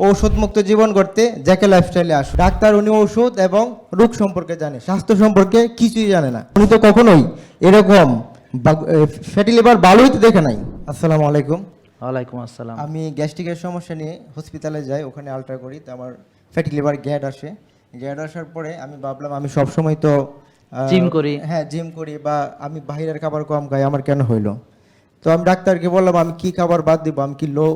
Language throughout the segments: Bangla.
ঔষধ মুক্ত জীবন করতে জ্যাকে লাইফস্টাইলে আসুন। ডাক্তার উনি ঔষধ এবং রোগ সম্পর্কে জানে, স্বাস্থ্য সম্পর্কে কিছুই জানে না। উনি তো কখনোই এরকম ফ্যাটি লিভার ভালোই তো দেখে নাই। আসসালামু আলাইকুম। ওয়ালাইকুম আসসালাম। আমি গ্যাস্ট্রিকের সমস্যা নিয়ে হসপিটালে যাই, ওখানে আলট্রা করি, তো আমার ফ্যাটি লিভার গ্যাড আসে। গ্যাড আসার পরে আমি ভাবলাম আমি সবসময় তো জিম করি। হ্যাঁ জিম করি, বা আমি বাইরের খাবার কম খাই, আমার কেন হইলো? তো আমি ডাক্তারকে বললাম আমি কি খাবার বাদ দিব, আমি কি লো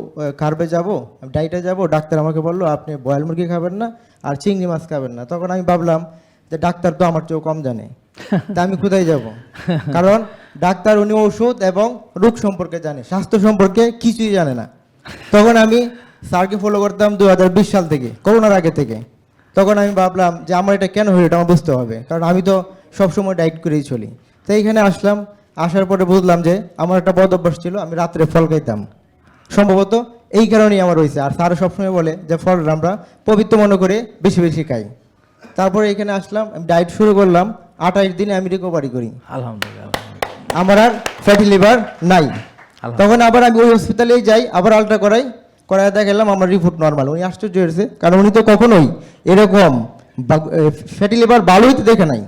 কার্বে যাব, আমি ডাইটে যাব? ডাক্তার আমাকে বললো আপনি বয়েল মুরগি খাবেন না আর চিংড়ি মাছ খাবেন না। তখন আমি ভাবলাম যে ডাক্তার তো আমার চেয়েও কম জানে, তা আমি কোথায় যাব? কারণ ডাক্তার উনি ঔষধ এবং রোগ সম্পর্কে জানে, স্বাস্থ্য সম্পর্কে কিছুই জানে না। তখন আমি স্যারকে ফলো করতাম 2020 সাল থেকে, করোনার আগে থেকে। তখন আমি ভাবলাম যে আমার এটা কেন হলো, এটা আমার বুঝতে হবে, কারণ আমি তো সবসময় ডায়েট করেই চলি। তো এইখানে আসলাম, আসার পরে বুঝলাম যে আমার একটা বদ অভ্যাস ছিল, আমি রাত্রে ফল খাইতাম। সম্ভবত এই কারণেই আমার হয়েছে। আর স্যার সবসময় বলে যে ফল আমরা পবিত্র মনে করে বেশি বেশি খাই। তারপরে এখানে আসলাম, আমি ডায়েট শুরু করলাম, 28 দিনে আমি রিকভারি করি, আলহামদুলিল্লাহ। আমার আর ফ্যাটি লিভার নাই। তখন আবার আমি ওই হসপিটালেই যাই, আবার আলট্রা করায় দেখালাম আমার রিপোর্ট নর্মাল। উনি আশ্চর্য হয়েছে, কারণ উনি তো কখনোই এরকম ফ্যাটি লিভার ভালোই তো দেখে নাই।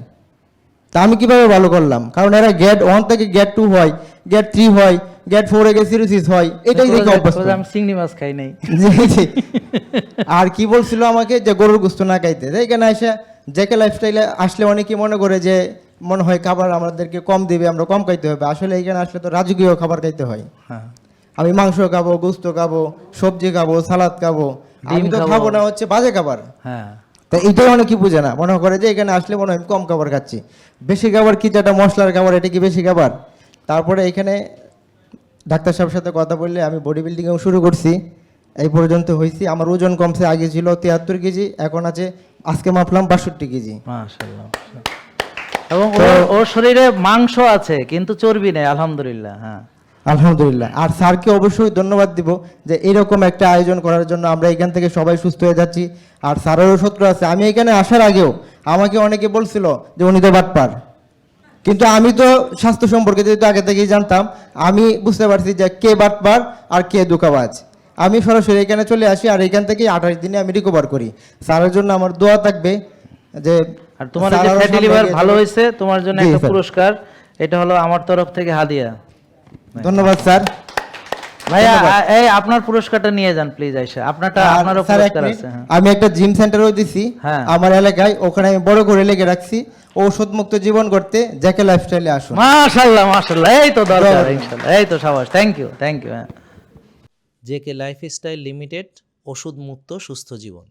তা আমি কিভাবে ভালো করলাম? কারণ এরা গ্যাড 1 থেকে গ্যাড 2 হয়, গ্যাড 3 হয়, গ্যাড 4 এ সিরোসিস হয়, এটাই দেখে অভ্যস্ত। আমি চিংড়ি মাছ খাই নাই। জি, জি। আর কি বলছিল আমাকে যে গরুর গোস্ত না খাইতে। এখানে এসে জ্যাকে লাইফস্টাইলে আসলে অনেকেই মনে করে যে মনে হয় খাবার আমাদেরকে কম দিবে, আমরা কম খাইতে হবে। আসলে এখানে আসলে তো রাজকীয় খাবার খাইতে হয়। হ্যাঁ। আমি মাংস খাবো, গোস্ত খাবো, সবজি খাবো, সালাদ খাবো, আমি তো খাবো না হচ্ছে বাজে খাবার। হ্যাঁ। তো এইটাই অনেকে বুঝে না, মনে করে যে এখানে আসলে মনে হয় আমি কম খাবার খাচ্ছি। বেশি খাবার কি, যেটা মশলার খাবার, এটা কি বেশি খাবার? তারপরে এখানে ডাক্তার সাহেবের সাথে কথা বললে আমি বডি বিল্ডিংও শুরু করছি, এই পর্যন্ত হয়েছি। আমার ওজন কমছে, আগে ছিল 73 কেজি, এখন আছে আজকে মাপলাম 62 কেজি। মাশাআল্লাহ। এবং ওর শরীরে মাংস আছে কিন্তু চর্বি নেই, আলহামদুলিল্লাহ। হ্যাঁ, আলহামদুলিল্লাহ। আর স্যারকে অবশ্যই ধন্যবাদ দিব যে এরকম একটা আয়োজন করার জন্য আমরা এখান থেকে সবাই সুস্থ হয়ে যাচ্ছি। আর স্যারেরও সূত্র আছে, আমি এখানে আসার আগেও আমাকে অনেকে বলছিল যে উনি তো বাটপার, কিন্তু আমি তো স্বাস্থ্য সম্পর্কে যেহেতু আগে থেকেই জানতাম, আমি বুঝতে পারছি যে কে বাটপার আর কে ধোঁকাবাজ। আমি সরাসরি এখানে চলে আসি, আর এখান থেকে 28 দিনে আমি রিকভার করি। স্যারের জন্য আমার দোয়া থাকবে যে আর তোমার এই যে ফ্যাটি লিভার ভালো হয়েছে, তোমার জন্য একটা পুরস্কার, এটা হলো আমার তরফ থেকে হাদিয়া। ধন্যবাদ স্যার। ভাইয়া এই আপনার পুরস্কারটা নিয়ে যান প্লিজ। আইসা আপনারও পুরস্কার আছে। আমি একটা জিম সেন্টারও দিছি আমার এলাকায়, ওখানে আমি বড় করে লেগে রাখছি ঔষধ মুক্ত জীবন করতে জ্যাকে লাইফস্টাইলে আসুন। মাশাআল্লাহ, মাশাআল্লাহ। এই তো দরকার, ইনশাআল্লাহ। এই তো সাবাস। Thank you. JK lifestyle limited, ওষুধ মুক্ত সুস্থ জীবন।